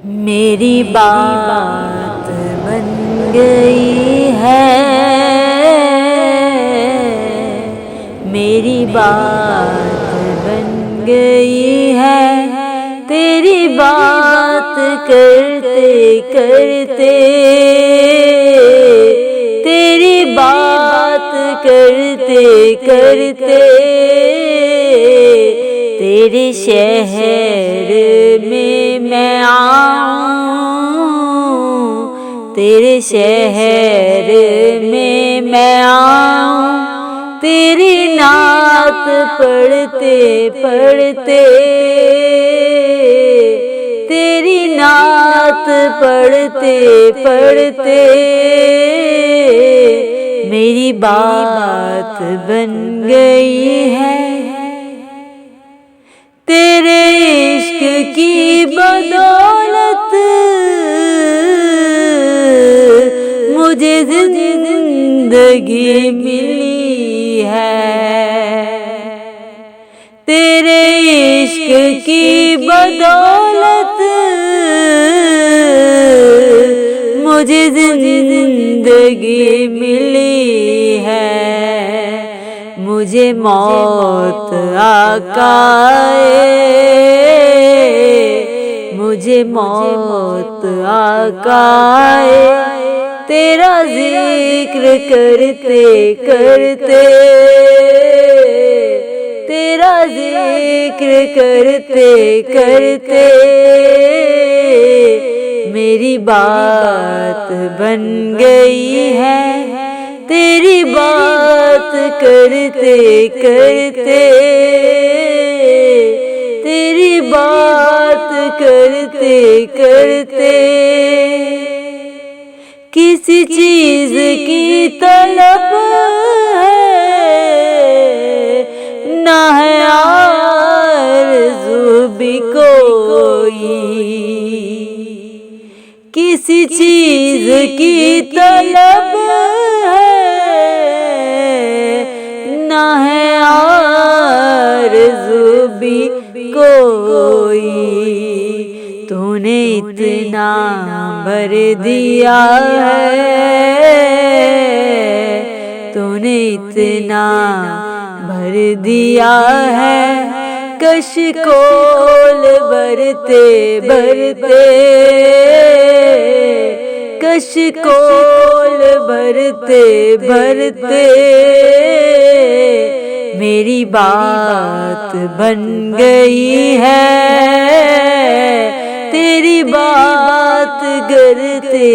मेरी बात बन गई है, मेरी बात बन गई है। तेरी बात करते करते, तेरी बात करते करते, तेरे शहर में मैं आऊं, तेरे शहर में मैं आऊं। तेरी नात पढ़ते पढ़ते, तेरी नात पढ़ते पढ़ते, मेरी बात बन गई है। तेरे इश्क की बदौलत मुझे जिंदगी मिली है, तेरे इश्क की बदौलत मुझे जिंदगी मिली है। मुझे मौत आकाए, मुझे मौत आकाए, तेरा जिक्र करते करते, तेरा जिक्र करते करते, मेरी बात बन गई है। तेरी बात करते करते, तेरी बात करते करते, किसी चीज की तलब है ना है आरज़ू भी कोई, किसी चीज की तलब है ना है आरज़ू भी कोई। तूने इतना भर दिया है, तूने इतना भर दिया है, कशकोल भरते भरते, कशकोल भरते भरते, मेरी बात बन गई है। तेरी बात करते